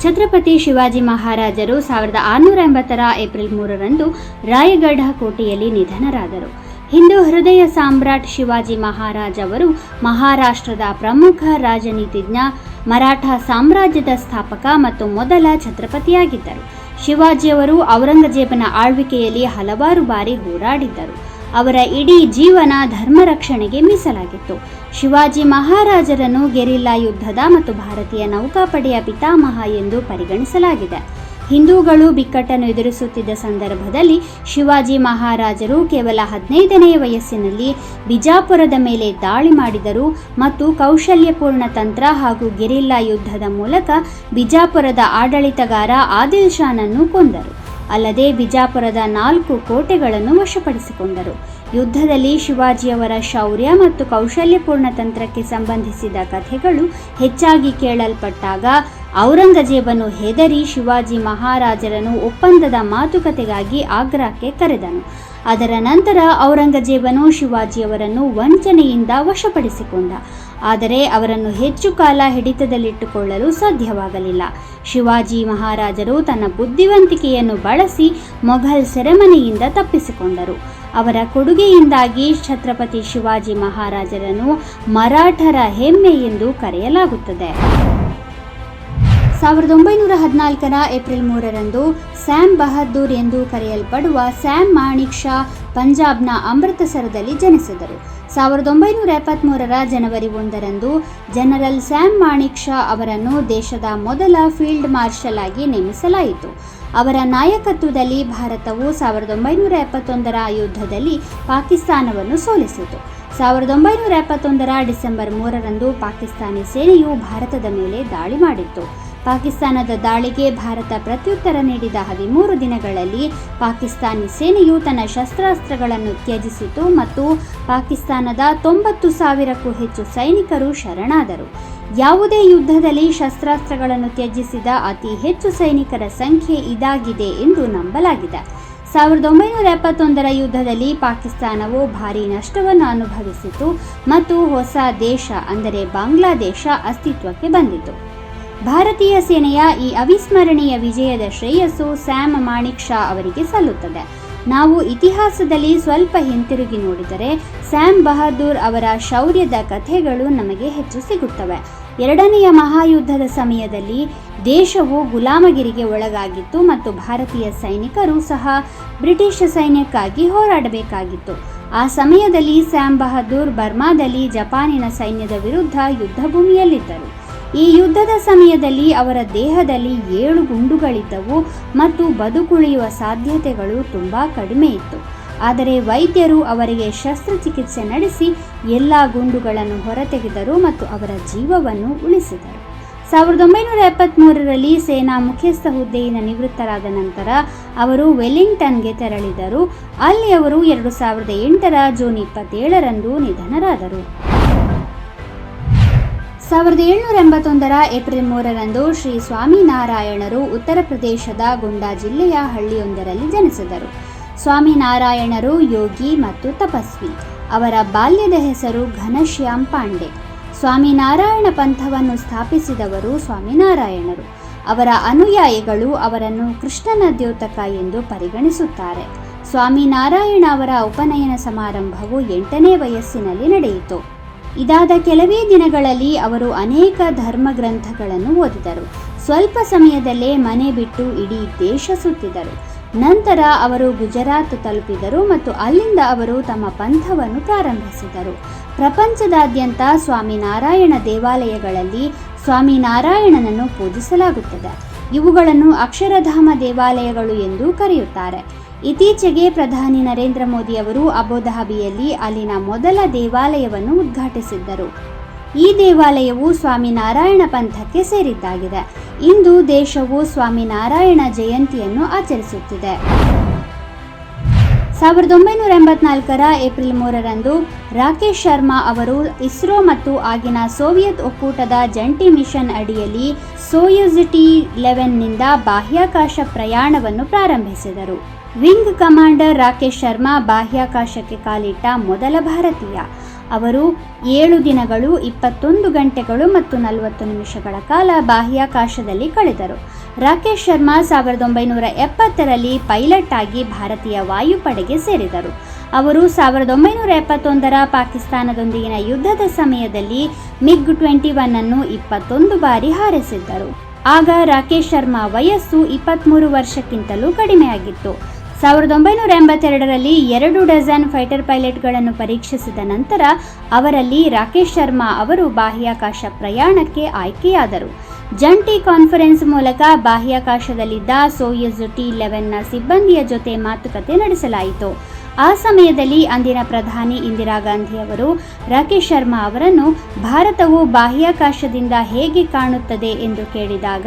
ಛತ್ರಪತಿ ಶಿವಾಜಿ ಮಹಾರಾಜರು 1680ರ ಏಪ್ರಿಲ್ 3ರಂದು ರಾಯಗಢ ಕೋಟೆಯಲ್ಲಿ ನಿಧನರಾದರು. ಹಿಂದೂ ಹೃದಯ ಸಾಮ್ರಾಟ್ ಶಿವಾಜಿ ಮಹಾರಾಜ್ ಅವರು ಮಹಾರಾಷ್ಟ್ರದ ಪ್ರಮುಖ ರಾಜನೀತಿಜ್ಞ, ಮರಾಠ ಸಾಮ್ರಾಜ್ಯದ ಸ್ಥಾಪಕ ಮತ್ತು ಮೊದಲ ಛತ್ರಪತಿಯಾಗಿದ್ದರು. ಶಿವಾಜಿಯವರು ಔರಂಗಜೇಬನ ಆಳ್ವಿಕೆಯಲ್ಲಿ ಹಲವಾರು ಬಾರಿ ಹೋರಾಡಿದ್ದರು. ಅವರ ಇಡೀ ಜೀವನ ಧರ್ಮ ರಕ್ಷಣೆಗೆ ಮೀಸಲಾಗಿತ್ತು. ಶಿವಾಜಿ ಮಹಾರಾಜರನ್ನು ಗೆರಿಲ್ಲಾ ಯುದ್ಧದ ಮತ್ತು ಭಾರತೀಯ ನೌಕಾಪಡೆಯ ಪಿತಾಮಹ ಎಂದು ಪರಿಗಣಿಸಲಾಗಿದೆ. ಹಿಂದೂಗಳು ಬಿಕ್ಕಟ್ಟನ್ನು ಎದುರಿಸುತ್ತಿದ್ದ ಸಂದರ್ಭದಲ್ಲಿ ಶಿವಾಜಿ ಮಹಾರಾಜರು ಕೇವಲ 15ನೇ ವಯಸ್ಸಿನಲ್ಲಿ ಬಿಜಾಪುರದ ಮೇಲೆ ದಾಳಿ ಮಾಡಿದರು ಮತ್ತು ಕೌಶಲ್ಯಪೂರ್ಣ ತಂತ್ರ ಹಾಗೂ ಗೆರಿಲ್ಲಾ ಯುದ್ಧದ ಮೂಲಕ ಬಿಜಾಪುರದ ಆಡಳಿತಗಾರ ಆದಿಲ್ ಶಾನನ್ನು ಕೊಂದರು. ಅಲ್ಲದೆ ಬಿಜಾಪುರದ 4 ಕೋಟೆಗಳನ್ನು ವಶಪಡಿಸಿಕೊಂಡರು. ಯುದ್ಧದಲ್ಲಿ ಶಿವಾಜಿಯವರ ಶೌರ್ಯ ಮತ್ತು ಕೌಶಲ್ಯಪೂರ್ಣ ತಂತ್ರಕ್ಕೆ ಸಂಬಂಧಿಸಿದ ಕಥೆಗಳು ಹೆಚ್ಚಾಗಿ ಕೇಳಲ್ಪಟ್ಟಾಗ ಔರಂಗಜೇಬನು ಹೆದರಿ ಶಿವಾಜಿ ಮಹಾರಾಜರನ್ನು ಒಪ್ಪಂದದ ಮಾತುಕತೆಗಾಗಿ ಆಗ್ರಾಕ್ಕೆ ಕರೆದನು. ಅದರ ನಂತರ ಔರಂಗಜೇಬನು ಶಿವಾಜಿಯವರನ್ನು ವಂಚನೆಯಿಂದ ವಶಪಡಿಸಿಕೊಂಡ. ಆದರೆ ಅವರನ್ನು ಹೆಚ್ಚು ಕಾಲ ಹಿಡಿತದಲ್ಲಿಟ್ಟುಕೊಳ್ಳಲು ಸಾಧ್ಯವಾಗಲಿಲ್ಲ. ಶಿವಾಜಿ ಮಹಾರಾಜರು ತನ್ನ ಬುದ್ಧಿವಂತಿಕೆಯನ್ನು ಬಳಸಿ ಮೊಘಲ್ ಸೆರೆಮನೆಯಿಂದ ತಪ್ಪಿಸಿಕೊಂಡರು. ಅವರ ಕೊಡುಗೆಯಿಂದಾಗಿ ಛತ್ರಪತಿ ಶಿವಾಜಿ ಮಹಾರಾಜರನ್ನು ಮರಾಠರ ಹೆಮ್ಮೆ ಎಂದು ಕರೆಯಲಾಗುತ್ತದೆ. 1914ರ ಏಪ್ರಿಲ್ 3ರಂದು ಸ್ಯಾಮ್ ಬಹದ್ದೂರ್ ಎಂದು ಕರೆಯಲ್ಪಡುವ ಸ್ಯಾಮ್ ಮಾಣಿಕ್ ಶಾ ಪಂಜಾಬ್ನ ಅಮೃತಸರದಲ್ಲಿ ಜನಿಸಿದರು. 1973ರ ಜನವರಿ 1ರಂದು ಜನರಲ್ ಸ್ಯಾಮ್ ಮಾಣಿಕ್ ಶಾ ಅವರನ್ನು ದೇಶದ ಮೊದಲ ಫೀಲ್ಡ್ ಮಾರ್ಷಲ್ ಆಗಿ ನೇಮಿಸಲಾಯಿತು. ಅವರ ನಾಯಕತ್ವದಲ್ಲಿ ಭಾರತವು 1971ರ ಯುದ್ಧದಲ್ಲಿ ಪಾಕಿಸ್ತಾನವನ್ನು ಸೋಲಿಸಿತು. 1971ರ ಡಿಸೆಂಬರ್ 3ರಂದು ಪಾಕಿಸ್ತಾನಿ ಸೇನೆಯು ಭಾರತದ ಮೇಲೆ ದಾಳಿ ಮಾಡಿತ್ತು. ಪಾಕಿಸ್ತಾನದ ದಾಳಿಗೆ ಭಾರತ ಪ್ರತ್ಯುತ್ತರ ನೀಡಿದ 13 ದಿನಗಳಲ್ಲಿ ಪಾಕಿಸ್ತಾನಿ ಸೇನೆಯು ತನ್ನ ಶಸ್ತ್ರಾಸ್ತ್ರಗಳನ್ನು ತ್ಯಜಿಸಿತು ಮತ್ತು ಪಾಕಿಸ್ತಾನದ 90,000ಕ್ಕೂ ಹೆಚ್ಚು ಸೈನಿಕರು ಶರಣಾದರು. ಯಾವುದೇ ಯುದ್ಧದಲ್ಲಿ ಶಸ್ತ್ರಾಸ್ತ್ರಗಳನ್ನು ತ್ಯಜಿಸಿದ ಅತಿ ಹೆಚ್ಚು ಸೈನಿಕರ ಸಂಖ್ಯೆ ಇದಾಗಿದೆ ಎಂದು ನಂಬಲಾಗಿದೆ. 1971ರ ಯುದ್ಧದಲ್ಲಿ ಪಾಕಿಸ್ತಾನವು ಭಾರೀ ನಷ್ಟವನ್ನು ಅನುಭವಿಸಿತು ಮತ್ತು ಹೊಸ ದೇಶ ಅಂದರೆ ಬಾಂಗ್ಲಾದೇಶ ಅಸ್ತಿತ್ವಕ್ಕೆ ಬಂದಿತು. ಭಾರತೀಯ ಸೇನೆಯ ಈ ಅವಿಸ್ಮರಣೀಯ ವಿಜಯದ ಶ್ರೇಯಸ್ಸು ಸ್ಯಾಮ್ ಮಾಣಿಕ್ ಶಾ ಅವರಿಗೆ ಸಲ್ಲುತ್ತದೆ. ನಾವು ಇತಿಹಾಸದಲ್ಲಿ ಸ್ವಲ್ಪ ಹಿಂತಿರುಗಿ ನೋಡಿದರೆ ಸ್ಯಾಮ್ ಬಹದ್ದೂರ್ ಅವರ ಶೌರ್ಯದ ಕಥೆಗಳು ನಮಗೆ ಹೆಚ್ಚು ಸಿಗುತ್ತವೆ. 2ನೆಯ ಮಹಾಯುದ್ಧದ ಸಮಯದಲ್ಲಿ ದೇಶವು ಗುಲಾಮಗಿರಿಗೆ ಒಳಗಾಗಿತ್ತು ಮತ್ತು ಭಾರತೀಯ ಸೈನಿಕರು ಸಹ ಬ್ರಿಟಿಷ್ ಸೈನ್ಯಕ್ಕಾಗಿ ಹೋರಾಡಬೇಕಾಗಿತ್ತು. ಆ ಸಮಯದಲ್ಲಿ ಸ್ಯಾಮ್ ಬಹದ್ದೂರ್ ಬರ್ಮಾದಲ್ಲಿ ಜಪಾನಿನ ಸೈನ್ಯದ ವಿರುದ್ಧ ಯುದ್ಧಭೂಮಿಯಲ್ಲಿದ್ದರು. ಈ ಯುದ್ಧದ ಸಮಯದಲ್ಲಿ ಅವರ ದೇಹದಲ್ಲಿ 7 ಗುಂಡುಗಳಿದ್ದವು ಮತ್ತು ಬದುಕುಳಿಯುವ ಸಾಧ್ಯತೆಗಳು ತುಂಬಾ ಕಡಿಮೆ ಇತ್ತು. ಆದರೆ ವೈದ್ಯರು ಅವರಿಗೆ ಶಸ್ತ್ರಚಿಕಿತ್ಸೆ ನಡೆಸಿ ಎಲ್ಲ ಗುಂಡುಗಳನ್ನು ಹೊರತೆಗೆದರು ಮತ್ತು ಅವರ ಜೀವವನ್ನು ಉಳಿಸಿದರು. 1973ರಲ್ಲಿ ಸೇನಾ ಮುಖ್ಯಸ್ಥ ಹುದ್ದೆಯಿಂದ ನಿವೃತ್ತರಾದ ನಂತರ ಅವರು ವೆಲ್ಲಿಂಗ್ಟನ್ಗೆ ತೆರಳಿದರು. ಅಲ್ಲಿ ಅವರು 2008ರ ಜೂನ್ 27ರಂದು ನಿಧನರಾದರು. 1781ರ ಏಪ್ರಿಲ್ 3ರಂದು ಶ್ರೀ ಸ್ವಾಮಿನಾರಾಯಣರು ಉತ್ತರ ಪ್ರದೇಶದ ಗೊಂಡಾ ಜಿಲ್ಲೆಯ ಹಳ್ಳಿಯೊಂದರಲ್ಲಿ ಜನಿಸಿದರು. ಸ್ವಾಮಿನಾರಾಯಣರು ಯೋಗಿ ಮತ್ತು ತಪಸ್ವಿ. ಅವರ ಬಾಲ್ಯದ ಹೆಸರು ಘನಶ್ಯಾಮ್ ಪಾಂಡೆ. ಸ್ವಾಮಿನಾರಾಯಣ ಪಂಥವನ್ನು ಸ್ಥಾಪಿಸಿದವರು ಸ್ವಾಮಿನಾರಾಯಣರು. ಅವರ ಅನುಯಾಯಿಗಳು ಅವರನ್ನು ಕೃಷ್ಣನ ದ್ಯೋತಕ ಎಂದು ಪರಿಗಣಿಸುತ್ತಾರೆ. ಸ್ವಾಮಿನಾರಾಯಣ ಅವರ ಉಪನಯನ ಸಮಾರಂಭವು 8ನೇ ವಯಸ್ಸಿನಲ್ಲಿ ನಡೆಯಿತು. ಇದಾದ ಕೆಲವೇ ದಿನಗಳಲ್ಲಿ ಅವರು ಅನೇಕ ಧರ್ಮ ಗ್ರಂಥಗಳನ್ನು ಓದಿದರು. ಸ್ವಲ್ಪ ಸಮಯದಲ್ಲೇ ಮನೆ ಬಿಟ್ಟು ಇಡೀ ದೇಶ ಸುತ್ತಿದರು. ನಂತರ ಅವರು ಗುಜರಾತ್ ತಲುಪಿದರು ಮತ್ತು ಅಲ್ಲಿಂದ ಅವರು ತಮ್ಮ ಪಂಥವನ್ನು ಪ್ರಾರಂಭಿಸಿದರು. ಪ್ರಪಂಚದಾದ್ಯಂತ ಸ್ವಾಮಿನಾರಾಯಣ ದೇವಾಲಯಗಳಲ್ಲಿ ಸ್ವಾಮಿನಾರಾಯಣನನ್ನು ಪೂಜಿಸಲಾಗುತ್ತದೆ. ಇವುಗಳನ್ನು ಅಕ್ಷರಧಾಮ ದೇವಾಲಯಗಳು ಎಂದು ಕರೆಯುತ್ತಾರೆ. ಇತ್ತೀಚೆಗೆ ಪ್ರಧಾನಿ ನರೇಂದ್ರ ಮೋದಿ ಅವರು ಅಬುಧಾಬಿಯಲ್ಲಿ ಅಲ್ಲಿನ ಮೊದಲ ದೇವಾಲಯವನ್ನು ಉದ್ಘಾಟಿಸಿದ್ದರು. ಈ ದೇವಾಲಯವು ಸ್ವಾಮಿನಾರಾಯಣ ಪಂಥಕ್ಕೆ ಸೇರಿದ್ದಾಗಿದೆ. ಇಂದು ದೇಶವು ಸ್ವಾಮಿನಾರಾಯಣ ಜಯಂತಿಯನ್ನು ಆಚರಿಸುತ್ತಿದೆ. 1984ರ ಏಪ್ರಿಲ್ 3ರಂದು ರಾಕೇಶ್ ಶರ್ಮಾ ಅವರು ಇಸ್ರೋ ಮತ್ತು ಆಗಿನ ಸೋವಿಯತ್ ಒಕ್ಕೂಟದ ಜಂಟಿ ಮಿಷನ್ ಅಡಿಯಲ್ಲಿ ಸೋಯುಜ್ T-11ನಿಂದ ಬಾಹ್ಯಾಕಾಶ ಪ್ರಯಾಣವನ್ನು ಪ್ರಾರಂಭಿಸಿದರು. ವಿಂಗ್ ಕಮಾಂಡರ್ ರಾಕೇಶ್ ಶರ್ಮಾ ಬಾಹ್ಯಾಕಾಶಕ್ಕೆ ಕಾಲಿಟ್ಟ ಮೊದಲ ಭಾರತೀಯ. ಅವರು 7 ದಿನಗಳು 21 ಗಂಟೆಗಳು ಮತ್ತು 40 ನಿಮಿಷಗಳ ಕಾಲ ಬಾಹ್ಯಾಕಾಶದಲ್ಲಿ ಕಳೆದರು. ರಾಕೇಶ್ ಶರ್ಮಾ 1970ರಲ್ಲಿ ಪೈಲಟ್ ಆಗಿ ಭಾರತೀಯ ವಾಯುಪಡೆಗೆ ಸೇರಿದರು. ಅವರು 1971ರ ಪಾಕಿಸ್ತಾನದೊಂದಿಗಿನ ಯುದ್ಧದ ಸಮಯದಲ್ಲಿ MiG-21 ಅನ್ನು 21 ಬಾರಿ ಹಾರಿಸಿದ್ದರು. ಆಗ ರಾಕೇಶ್ ಶರ್ಮಾ ವಯಸ್ಸು 23 ವರ್ಷಕ್ಕಿಂತಲೂ ಕಡಿಮೆಯಾಗಿತ್ತು. 1982ರಲ್ಲಿ 2 ಡಜನ್ ಫೈಟರ್ ಪೈಲಟ್ಗಳನ್ನು ಪರೀಕ್ಷಿಸಿದ ನಂತರ ಅವರಲ್ಲಿ ರಾಕೇಶ್ ಶರ್ಮಾ ಅವರು ಬಾಹ್ಯಾಕಾಶ ಪ್ರಯಾಣಕ್ಕೆ ಆಯ್ಕೆಯಾದರು. ಜಂಟಿ ಕಾನ್ಫರೆನ್ಸ್ ಮೂಲಕ ಬಾಹ್ಯಾಕಾಶದಲ್ಲಿದ್ದ ಸೋಯುಜ್ T-11ನ ಸಿಬ್ಬಂದಿಯ ಜೊತೆ ಮಾತುಕತೆ ನಡೆಸಲಾಯಿತು. ಆ ಸಮಯದಲ್ಲಿ ಅಂದಿನ ಪ್ರಧಾನಿ ಇಂದಿರಾ ಗಾಂಧಿ ಅವರು ರಾಕೇಶ್ ಶರ್ಮಾ ಅವರನ್ನು ಭಾರತವು ಬಾಹ್ಯಾಕಾಶದಿಂದ ಹೇಗೆ ಕಾಣುತ್ತದೆ ಎಂದು ಕೇಳಿದಾಗ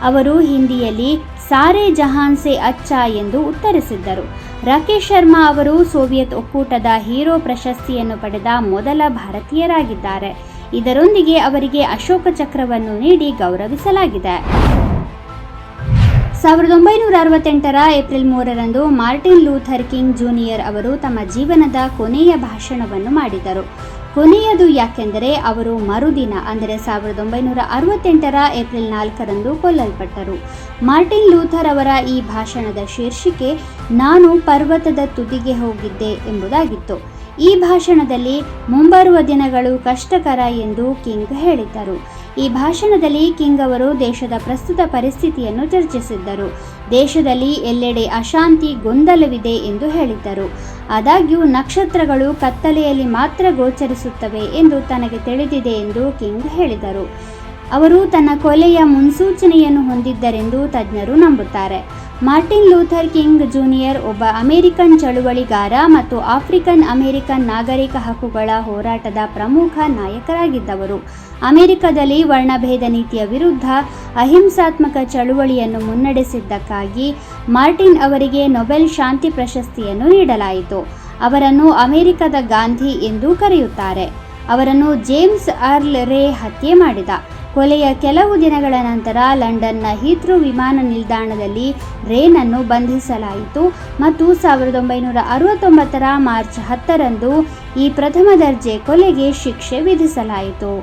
ಅವರು ಹಿಂದಿಯಲ್ಲಿ ಸಾರೆ ಜಹಾನ್ ಸೆ ಅಚ್ಚಾ ಎಂದು ಉತ್ತರಿಸಿದ್ದರು. ರಾಕೇಶ್ ಶರ್ಮಾ ಅವರು ಸೋವಿಯತ್ ಒಕ್ಕೂಟದ ಹೀರೋ ಪ್ರಶಸ್ತಿಯನ್ನು ಪಡೆದ ಮೊದಲ ಭಾರತೀಯರಾಗಿದ್ದಾರೆ. ಇದರೊಂದಿಗೆ ಅವರಿಗೆ ಅಶೋಕ ಚಕ್ರವನ್ನು ನೀಡಿ ಗೌರವಿಸಲಾಗಿದೆ. 1968ರ ಏಪ್ರಿಲ್ 3ರಂದು ಮಾರ್ಟಿನ್ ಲೂಥರ್ ಕಿಂಗ್ ಜೂನಿಯರ್ ಅವರು ತಮ್ಮ ಜೀವನದ ಕೊನೆಯ ಭಾಷಣವನ್ನು ಮಾಡಿದರು. ಕೊನೆಯದು ಯಾಕೆಂದರೆ ಅವರು ಮರುದಿನ ಅಂದರೆ 1968ರ ಏಪ್ರಿಲ್ 4ರಂದು ಕೊಲ್ಲಲ್ಪಟ್ಟರು. ಮಾರ್ಟಿನ್ ಲೂಥರ್ ಅವರ ಈ ಭಾಷಣದ ಶೀರ್ಷಿಕೆ "ನಾನು ಪರ್ವತದ ತುದಿಗೆ ಹೋಗಿದ್ದೆ" ಎಂಬುದಾಗಿತ್ತು. ಈ ಭಾಷಣದಲ್ಲಿ ಮುಂಬರುವ ದಿನಗಳು ಕಷ್ಟಕರ ಎಂದು ಕಿಂಗ್ ಹೇಳಿದ್ದರು. ಈ ಭಾಷಣದಲ್ಲಿ ಕಿಂಗ್ ಅವರು ದೇಶದ ಪ್ರಸ್ತುತ ಪರಿಸ್ಥಿತಿಯನ್ನು ಚರ್ಚಿಸಿದ್ದರು. ದೇಶದಲ್ಲಿ ಎಲ್ಲೆಡೆ ಅಶಾಂತಿ, ಗೊಂದಲವಿದೆ ಎಂದು ಹೇಳಿದ್ದರು. ಆದಾಗ್ಯೂ ನಕ್ಷತ್ರಗಳು ಕತ್ತಲೆಯಲ್ಲಿ ಮಾತ್ರ ಗೋಚರಿಸುತ್ತವೆ ಎಂದು ತನಗೆ ತಿಳಿದಿದೆ ಎಂದು ಕಿಂಗ್ ಹೇಳಿದರು. ಅವರು ತನ್ನ ಕೊಲೆಯ ಮುನ್ಸೂಚನೆಯನ್ನು ಹೊಂದಿದ್ದರೆಂದು ತಜ್ಞರು ನಂಬುತ್ತಾರೆ. ಮಾರ್ಟಿನ್ ಲೂಥರ್ ಕಿಂಗ್ ಜೂನಿಯರ್ ಒಬ್ಬ ಅಮೆರಿಕನ್ ಚಳುವಳಿಗಾರ ಮತ್ತು ಆಫ್ರಿಕನ್ ಅಮೆರಿಕನ್ ನಾಗರಿಕ ಹಕ್ಕುಗಳ ಹೋರಾಟದ ಪ್ರಮುಖ ನಾಯಕರಾಗಿದ್ದವರು. ಅಮೆರಿಕದಲ್ಲಿ ವರ್ಣಭೇದ ನೀತಿಯ ವಿರುದ್ಧ ಅಹಿಂಸಾತ್ಮಕ ಚಳುವಳಿಯನ್ನು ಮುನ್ನಡೆಸಿದ್ದಕ್ಕಾಗಿ ಮಾರ್ಟಿನ್ ಅವರಿಗೆ ನೊಬೆಲ್ ಶಾಂತಿ ಪ್ರಶಸ್ತಿಯನ್ನು ನೀಡಲಾಯಿತು. ಅವರನ್ನು ಅಮೆರಿಕದ ಗಾಂಧಿ ಎಂದೂ ಕರೆಯುತ್ತಾರೆ. ಅವರನ್ನು ಜೇಮ್ಸ್ ಅರ್ಲ್ ರೇ ಹತ್ಯೆ ಮಾಡಿದ. ಕೊಲೆಯ ಕೆಲವು ದಿನಗಳ ನಂತರ ಲಂಡನ್ನ ಹೀಥ್ರೋ ವಿಮಾನ ನಿಲ್ದಾಣದಲ್ಲಿ ರೇನನ್ನು ಬಂಧಿಸಲಾಯಿತು ಮತ್ತು 1969ರ ಮಾರ್ಚ್ 10ರಂದು ಈ ಪ್ರಥಮ ದರ್ಜೆ ಕೊಲೆಗೆ ಶಿಕ್ಷೆ ವಿಧಿಸಲಾಯಿತು.